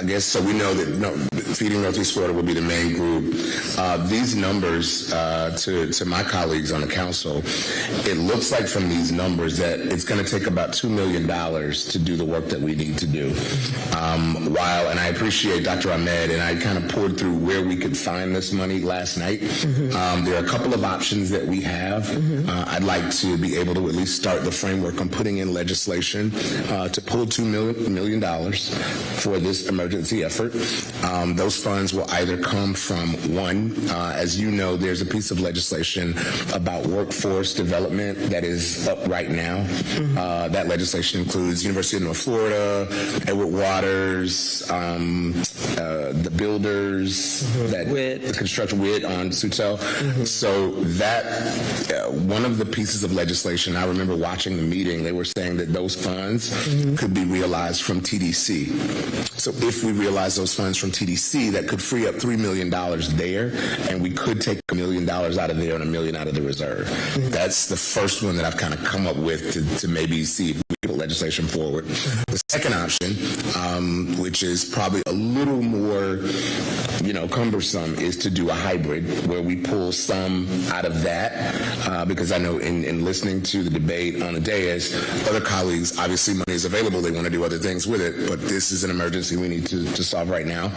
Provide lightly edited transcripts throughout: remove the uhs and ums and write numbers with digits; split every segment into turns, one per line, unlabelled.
I guess, so we know that Feeding Northeast Florida will be the main group. These numbers, to my colleagues on the council, it looks like from these numbers that it's going to take about $2 million to do the work that we need to do. And I appreciate Dr. Ahmed, and I kind of poured through where we could find this money last night. There are a couple of options that we have. I'd like to be able to at least start the framework on putting in legislation to pull $2 million for this emergency effort. Those funds will either come from as you know, there's a piece of legislation about workforce development that is up right now. That legislation includes University of North Florida, Edward Waters, the builders, the construction WIT on Sutel. So that one of the pieces of legislation, I remember watching the meeting, they were saying that those funds could be realized from TDC. So if we realize those funds from TDC, that could free up $3 million there, and we could take $1 million out of there and $1 million out of the reserve. That's the first one that I've kind of come up with to maybe see if we can put legislation forward. The second option, which is probably a little more, cumbersome, is to do a hybrid where we pull some out of that, because I know in listening to the debate on the dais, other colleagues, obviously money is available, they want to do other things with it, but this is an emergency we need to solve right now.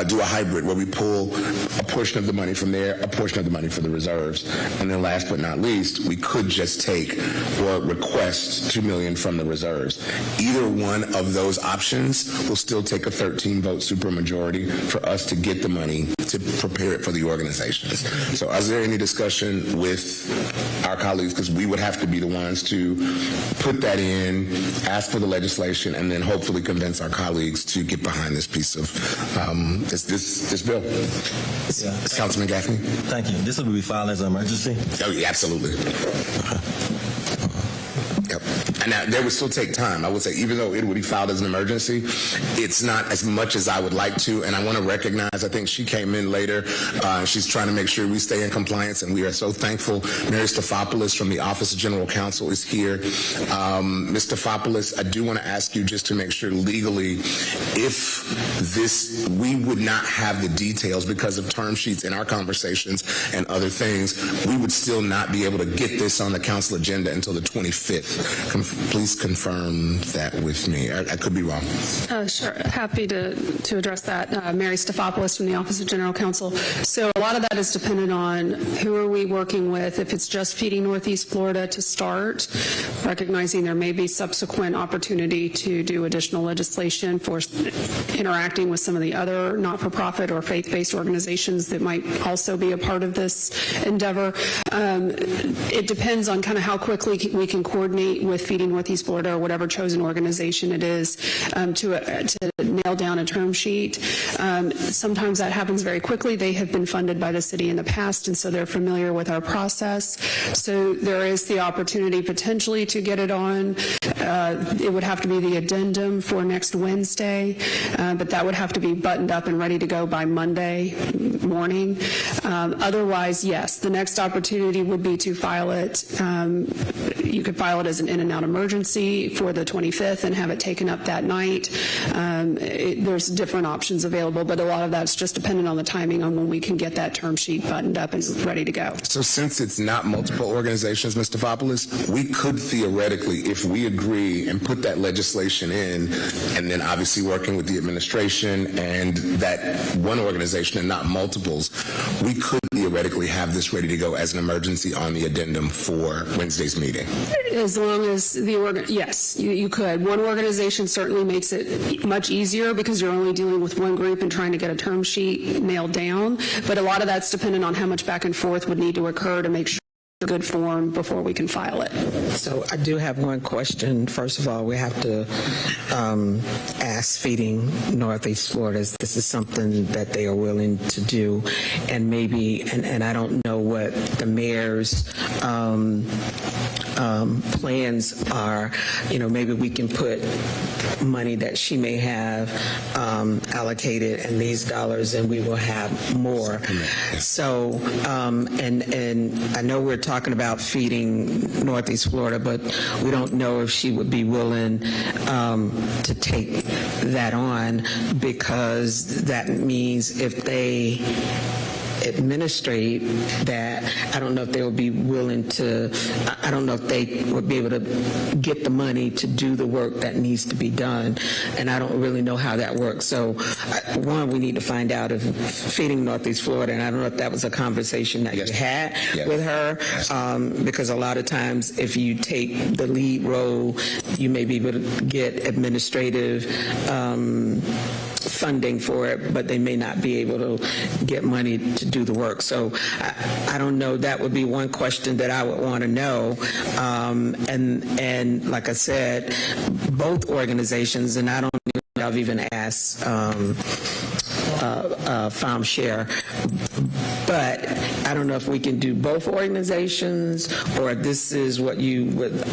Do a hybrid where we pull a portion of the money from there, a portion of the money for the reserves, and then last but not least, we could just take or request $2 million from the reserves. Either one of those options will still take a 13-vote supermajority for us to get the money to prepare it for the organizations. So is there any discussion with our colleagues, because we would have to be the ones to put that in, ask for the legislation, and then hopefully convince our colleagues to get behind this piece of this bill? Yeah. Councilman Gaffney?
Thank you. This will be filed as an emergency?
Oh, yeah, absolutely. Yep. And now, there would still take time. I would say, even though it would be filed as an emergency, it's not as much as I would like to. And I want to recognize, I think she came in later. She's trying to make sure we stay in compliance, and we are so thankful. Mary Stefopoulos from the Office of General Counsel is here. Ms. Stefopoulos, I do want to ask you just to make sure legally, if we would not have the details because of term sheets in our conversations and other things, we would still not be able to get this on the council agenda until the 25th. Please confirm that with me. I could be wrong.
Sure. Happy to address that. Mary Stefopoulos from the Office of General Counsel. So a lot of that is dependent on who are we working with. If it's just Feeding Northeast Florida to start, recognizing there may be subsequent opportunity to do additional legislation for interacting with some of the other not-for-profit or faith-based organizations that might also be a part of this endeavor. It depends on kind of how quickly we can coordinate with Feeding Northeast Florida or whatever chosen organization it is to nail down a term sheet. Sometimes that happens very quickly. They have been funded by the city in the past, and so they're familiar with our process. So there is the opportunity potentially to get it on. It would have to be the addendum for next Wednesday, but that would have to be buttoned up and ready to go by Monday morning. Otherwise, yes, the next opportunity would be to file it. You could file it as an in and out emergency for the 25th and have it taken up that night. There's different options available, but a lot of that's just dependent on the timing on when we can get that term sheet buttoned up and ready to go.
So since it's not multiple organizations, Ms. Stefopoulos, we could theoretically, if we agree and put that legislation in, and then obviously working with the administration and that one organization and not multiples, we could theoretically have this ready to go as an emergency on the addendum for Wednesday's meeting.
As long as yes, you could. One organization certainly makes it much easier because you're only dealing with one group and trying to get a term sheet nailed down. But a lot of that's dependent on how much back and forth would need to occur to make sure it's a good form before we can file it.
So I do have one question. First of all, we have to ask Feeding Northeast Florida if this is something that they are willing to do, and maybe, and I don't know what the mayor's plans are, maybe we can put money that she may have allocated in these dollars, and we will have more. So, and I know we're talking about feeding Northeast Florida, but we don't know if she would be willing to take that on, because that means if they administrate that, I don't know if they will be willing to, I don't know if they would be able to get the money to do the work that needs to be done, and I don't really know how that works. So one, we need to find out if feeding Northeast Florida, and I don't know if that was a conversation that you had with her, because a lot of times if you take the lead role, you may be able to get administrative funding for it, but they may not be able to get money to do the work. So I don't know. That would be one question that I would want to know. And like I said, both organizations, and I don't know, I've even asked Farm Share, but I don't know if we can do both organizations, or this is what you would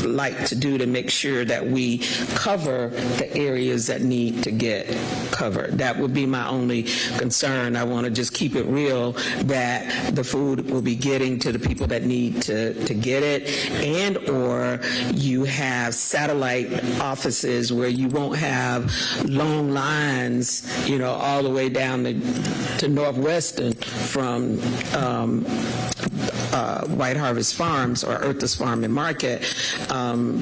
like to do to make sure that we cover the areas that need to get covered. That would be my only concern. I want to just keep it real that the food will be getting to the people that need to get it, and or you have satellite offices where you won't have long lines, all the way down to Northwestern from White Harvest Farms or Earth's Farm and Market.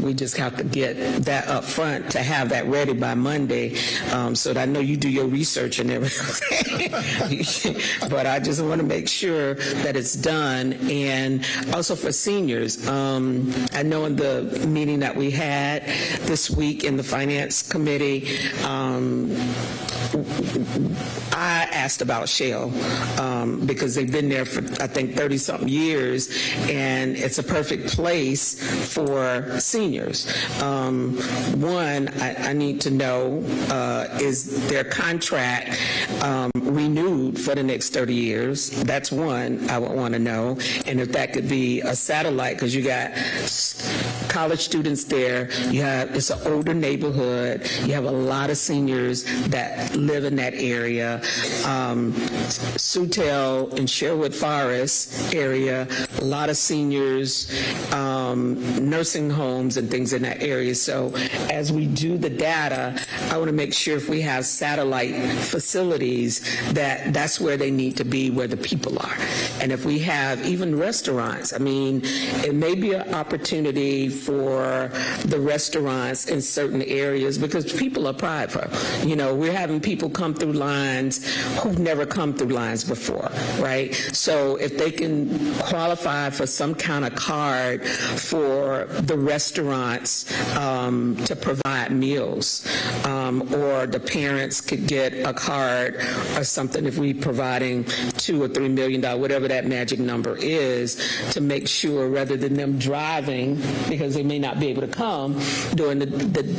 We just have to get that up front to have that ready by Monday, so that I know you do your research and everything. But I just want to make sure that it's done. And also for seniors, I know in the meeting that we had this week in the Finance Committee, I asked about Shell because they've been there for, I think, 30-something years, and it's a perfect place for seniors. One, I need to know, is their contract renewed for the next 30 years? That's one I would want to know. And if that could be a satellite, because you got college students there, it's an older neighborhood, you have a lot of seniors that live in that area. Sutel and Sherwood Forest area, a lot of seniors, nursing homes and things in that area. So as we do the data, I want to make sure if we have satellite facilities that's where they need to be, where the people are. And if we have even restaurants, it may be an opportunity for the restaurants in certain areas, because people are prideful. We're having people come through lines who've never come through lines before, right? So if they can qualify for some kind of card for the restaurants to provide meals, or the parents could get a card or something if we're providing $2 or $3 million, whatever that magic number is, to make sure, rather than them driving, because they may not be able to come during the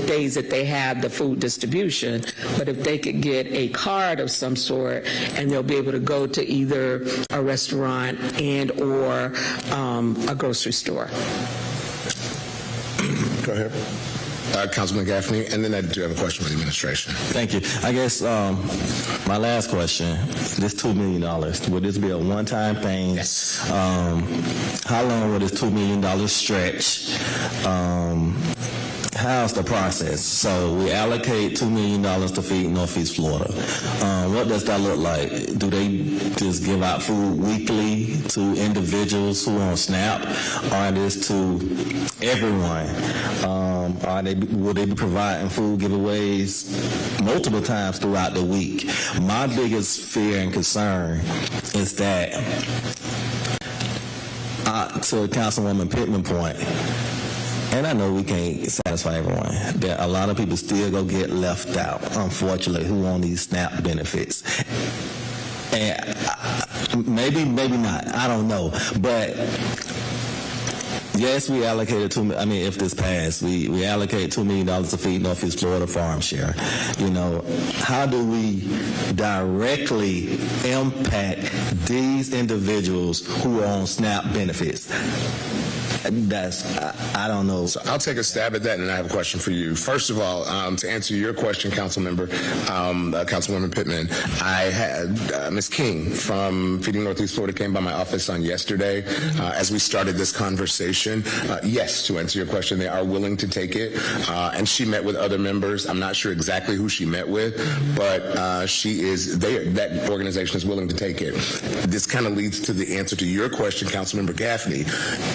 days that they have the food distribution, but if they could get a card of some sort, and they'll be able to go to either a restaurant and or a grocery store.
Go ahead. Councilman Gaffney, and then I do have a question for the administration.
Thank you. I guess my last question, this $2 million, would this be a one-time thing?
Yes.
How long will this $2 million stretch? How's the process? So we allocate $2 million to feed Northeast Florida. What does that look like? Do they just give out food weekly to individuals who are on SNAP, or this to everyone? Will they be providing food giveaways multiple times throughout the week? My biggest fear and concern is that, to Councilwoman Pittman's point, and I know we can't satisfy everyone, that a lot of people still go get left out, unfortunately, who on these SNAP benefits. And maybe not, I don't know. But yes, we allocated if this passed, we allocate $2 million to feed Northeast Florida Farm Share. How do we directly impact these individuals who are on SNAP benefits? I don't know.
So I'll take a stab at that, and I have a question for you. First of all, to answer your question, Councilwoman Pittman, I had Ms. King from Feeding Northeast Florida came by my office on yesterday as we started this conversation. Yes, to answer your question, they are willing to take it, and she met with other members. I'm not sure exactly who she met with, but that organization is willing to take it. This kind of leads to the answer to your question, Councilmember Gaffney.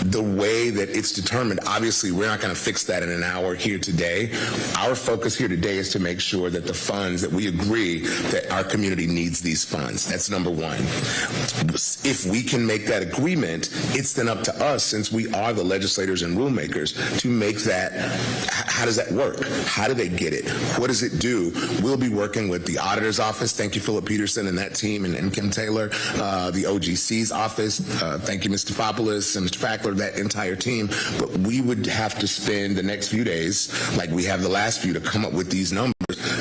The way that it's determined, obviously, we're not going to fix that in an hour here today. Our focus here today is to make sure that the funds, that we agree that our community needs these funds. That's number one. If we can make that agreement, it's then up to us, since we are the legislators and rule makers, to make that. How does that work? How do they get it? What does it do? We'll be working with the auditor's office. Thank you, Philip Peterson and that team, and Kim Taylor, the OGC's office. Thank you, Ms. Stefopoulos and Mr. Fackler, that entire team. But we would have to spend the next few days, like we have the last few, to come up with these numbers,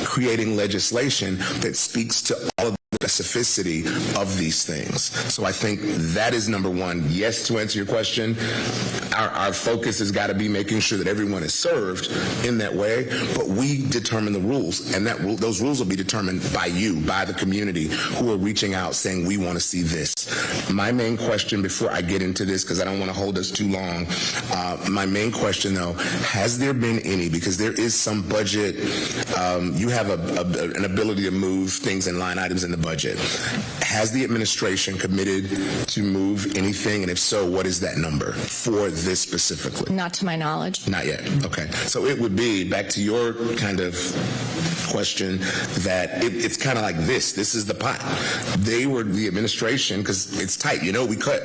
creating legislation that speaks to all of the specificity of these things. So I think that is number one. Yes, to answer your question, our focus has got to be making sure that everyone is served in that way, but we determine the rules, and those rules will be determined by you, by the community who are reaching out saying, we want to see this. My main question before I get into this, because I don't want to hold us too long, my main question though, has there been any, because there is some budget, you have an ability to move things in line items in the budget. Has the administration committed to move anything, and if so, what is that number for this specifically?
Not to my knowledge.
Not yet. Okay. So it would be, back to your kind of question, that it's kind of like this. This is the pot. They were the administration, because it's tight. You know, we cut,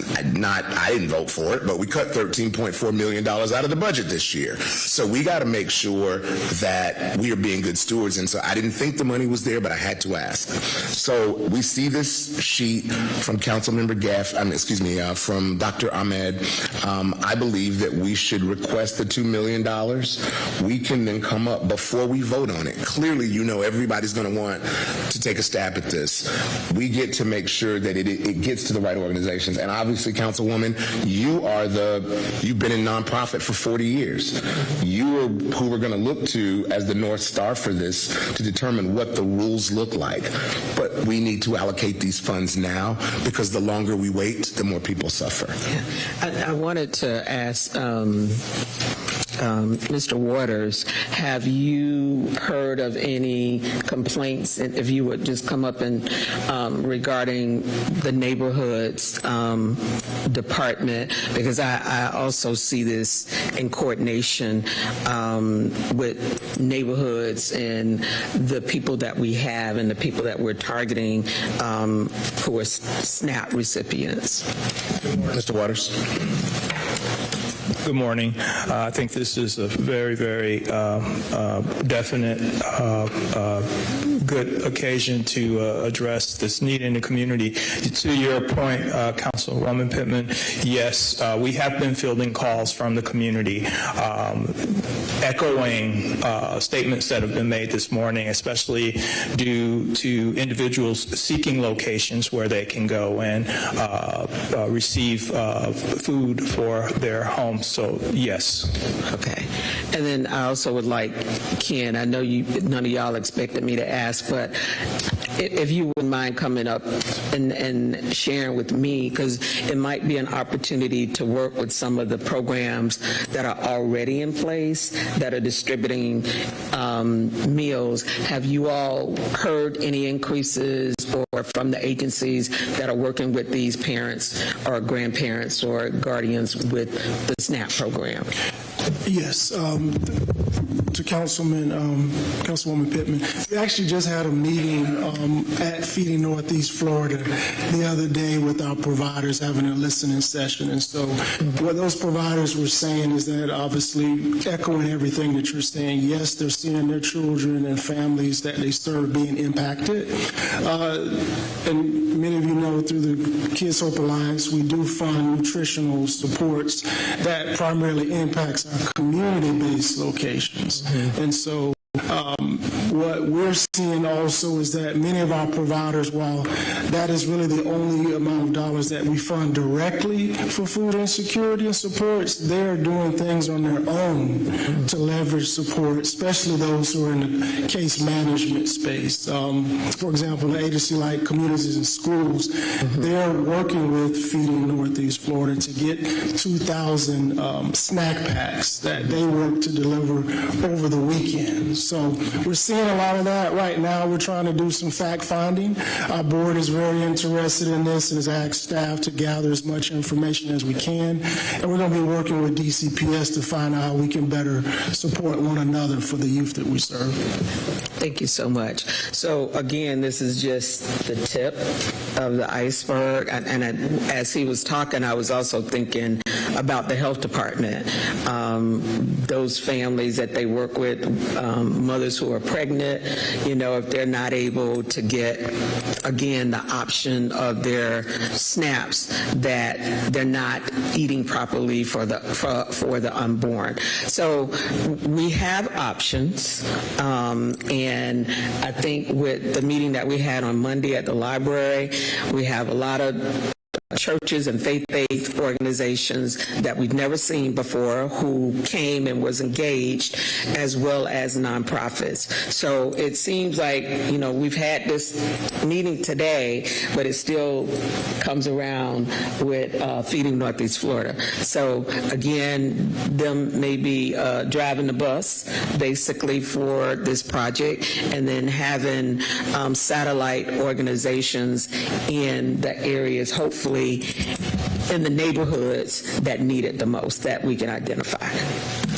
I didn't vote for it, but we cut $13.4 million out of the budget this year. So we got to make sure that we are being good stewards. And so I didn't think the money was there, but I had to ask. So we see this sheet from Councilmember from Dr. Ahmed. I believe that we should request the $2 million. We can then come up before we vote on it. Clearly, you know, everybody's going to want to take a stab at this. We get to make sure that it gets to the right organizations. And obviously, Councilwoman, you've been in nonprofit for 40 years. You are who we're going to look to as the North Star for this to determine what the rules look like. But we need to allocate these funds now, because the longer we wait, the more people suffer.
I wanted to ask Mr. Waters, have you heard of any complaints, if you would just come up and regarding the neighborhoods department, because I also see this in coordination with neighborhoods and the people that we have and the people that we're targeting who are SNAP recipients.
Mr. Waters.
Good morning. I think this is a very, very definite, good occasion to address this need in the community. To your point, Councilwoman Pittman, yes, we have been fielding calls from the community, echoing statements that have been made this morning, especially due to individuals seeking locations where they can go and receive food for their homes. So, yes.
Okay. And then I also would like, Ken, I know none of y'all expected me to ask, but if you wouldn't mind coming up and sharing with me, because it might be an opportunity to work with some of the programs that are already in place that are distributing meals. Have you all heard any increases or from the agencies that are working with these parents or grandparents or guardians with the SNAP program?
Yes, to Councilwoman Pittman. We actually just had a meeting at Feeding Northeast Florida the other day with our providers, having a listening session. And so what those providers were saying is that, obviously echoing everything that you're saying, yes, they're seeing their children and families that they serve being impacted. And many of you know, through the Kids Hope Alliance, we do fund nutritional supports that primarily impacts our community-based locations. And so What we're seeing also is that many of our providers, while that is really the only amount of dollars that we fund directly for food insecurity and supports, they're doing things on their own to leverage support, especially those who are in the case management space. For example, an agency like Communities and Schools, they're working with Feeding Northeast Florida to get 2,000 snack packs that they work to deliver over the weekend. So we're seeing a lot of that right now. We're trying to do some fact finding. Our board is very interested in this and has asked staff to gather as much information as we can. And we're going to be working with DCPS to find out how we can better support one another for the youth that we serve.
Thank you so much. So again, this is just the tip of the iceberg. And as he was talking, I was also thinking about the health department, those families that they work with, mothers who are pregnant, if they're not able to get, again, the option of their SNAPs, that they're not eating properly for the unborn. So we have options, and I think with the meeting that we had on Monday at the library, we have a lot of churches and faith-based organizations that we've never seen before who came and was engaged, as well as nonprofits. So it seems like, we've had this meeting today, but it still comes around with Feeding Northeast Florida. So again, them maybe driving the bus basically for this project, and then having satellite organizations in the areas, hopefully in the neighborhoods that need it the most, that we can identify.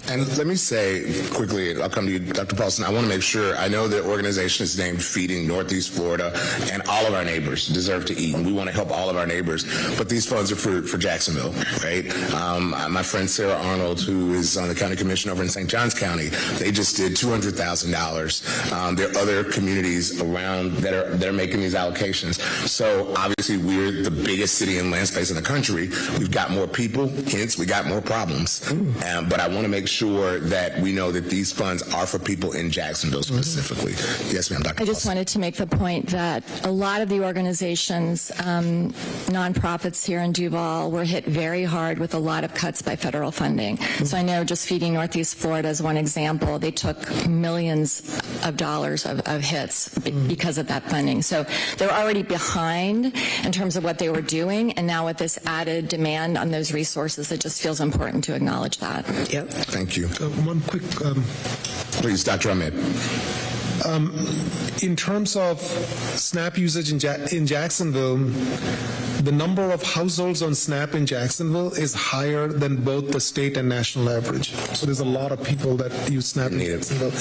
And let me say quickly, I'll come to you, Dr. Paulson, I want to make sure, I know the organization is named Feeding Northeast Florida, and all of our neighbors deserve to eat, and we want to help all of our neighbors, but these funds are for Jacksonville, right? My friend Sarah Arnold, who is on the county commission over in St. Johns County, they just did $200,000. There are other communities around that are making these allocations. So obviously we're the biggest city and land space in the country. We've got more people, hence we got more problems. But I want to make sure that we know that these funds are for people in Jacksonville specifically. Yes, ma'am, Dr.
I just wanted to make the point that a lot of the organizations, nonprofits here in Duval, were hit very hard with a lot of cuts by federal funding. So I know just Feeding Northeast Florida is one example. They took millions of dollars of hits because of that funding. So they're already behind in terms of what they were doing, and now with this added demand on those resources, it just feels important to acknowledge that.
Yep.
Thank you.
One quick...
Please, Dr. Ahmed.
In terms of SNAP usage in Jacksonville, the number of households on SNAP in Jacksonville is higher than both the state and national average. So there's a lot of people that use SNAP in Jacksonville.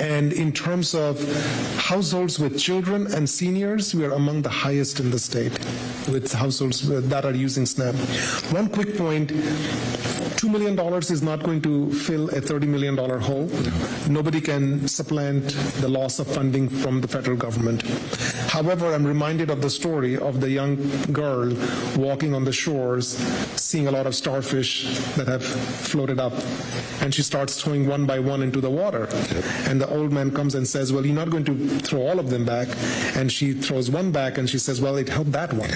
And in terms of households with children and seniors, we are among the highest in the state with households that are using SNAP. One quick point, $2 million is not going to fill a $30 million hole. Nobody can supplant the loss of funding from the federal government. However, I'm reminded of the story of the young girl walking on the shores, seeing a lot of starfish that have floated up, and she starts throwing one by one into the water. And the old man comes and says, well, you're not going to throw all of them back. And she throws one back, and she says, well, it helped that one.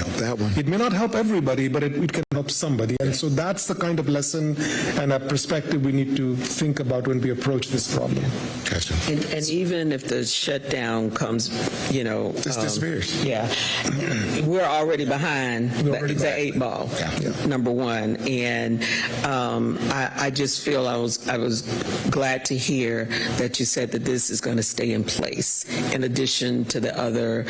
It may not help everybody, but it can help somebody. And so that's the kind of lesson and a perspective we need to think about when we approach this problem.
And even if the shutdown comes,
this disappears.
Yeah, we're already behind the 8 ball, number one. And I just feel I was glad to hear that you said that this is going to stay in place in addition to the other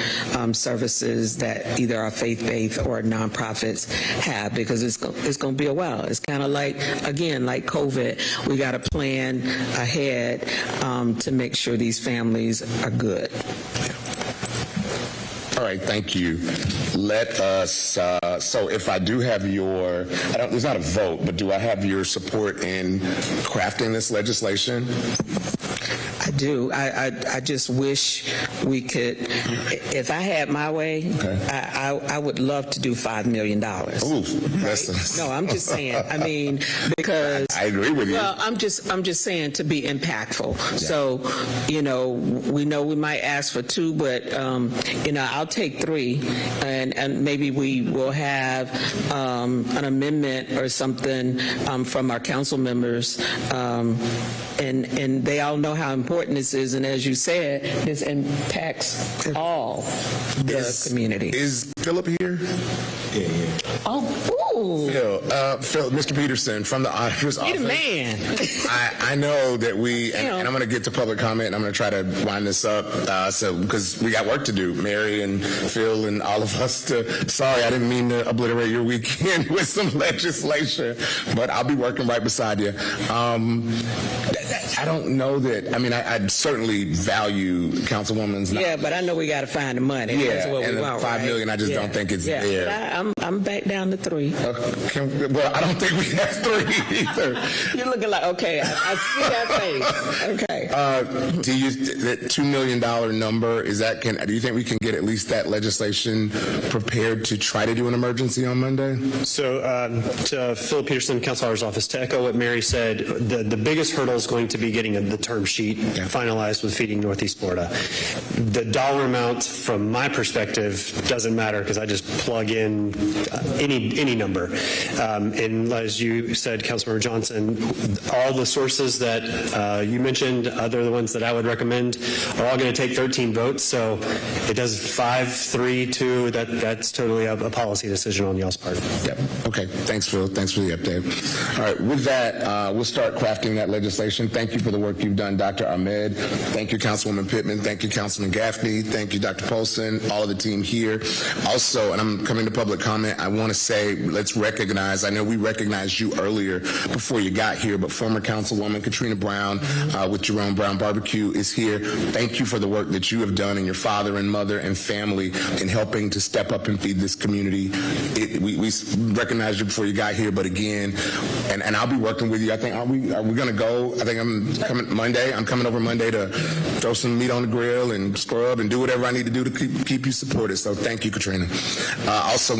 services that either our faith-based or nonprofits have, because it's going to be a while. It's kind of like, again, like COVID, we got to plan ahead to make sure these families are good.
All right, thank you. Let us, so if I do have your, there's not a vote, but do I have your support in crafting this legislation?
I do. I just wish we could, if I had my way, I would love to do $5 million.
Ooh,
No, I'm just saying, I mean, because.
I agree with you.
Well, I'm just saying to be impactful. Yeah. So, we know we might ask for 2, but, I'll take 3, and maybe we will have an amendment or something from our council members, and they all know how important this is, and as you said, this impacts all the community.
Is Philip here?
Yeah.
Oh,
Phil, Mr. Peterson from the auditor's office.
You're the man.
I know that and I'm going to get to public comment, and I'm going to try to wind this up, because we got work to do, Mary and Phil and all of us. Sorry, I didn't mean to obliterate your weekend with some legislation, but I'll be working right beside you. I don't know that. I mean, I certainly value Councilwoman's.
Yeah, but I know we got to find the money.
Yeah,
that's what
and
we
the
want,
$5 million, I just don't think it's there.
But I'm back down to 3.
Well, I don't think we have 3 either.
You're looking like, okay, I see that face. Okay.
Do you that $2 million number do you think we can get at least that legislation prepared to try to do an emergency on Monday?
So to Phil Peterson, Councilor's office, to echo what Mary said, the biggest hurdle is going to be getting the term sheet finalized with Feeding Northeast Florida. The dollar amount, from my perspective, doesn't matter because I just plug in any number. And as you said, Councilmember Johnson, all the sources that you mentioned, other the ones that I would recommend, are all going to take 13 votes. So it does 5, 3, 2. That's totally a policy decision on y'all's part.
Yep. Okay. Thanks, Phil. Thanks for the update. All right. With that, we'll start crafting that legislation. Thank you for the work you've done, Dr. Ahmed. Thank you, Councilwoman Pittman. Thank you, Councilman Gaffney. Thank you, Dr. Polson, all of the team here. Also, and I'm coming to public comment, I want to say, let's recognize, I know we recognized you earlier before you got here, but former Councilwoman Katrina Brown with Jerome Brown Barbecue is here. Thank you for the work that you have done, and your father and mother and family, in helping to step up and feed this community. We recognized you before you got here, but again, and I'll be working with you. I think, are we going to go? I think I'm coming Monday. I'm coming over Monday to throw some meat on the grill and scrub and do whatever I need to do to keep you supported. So thank you, Katrina. Also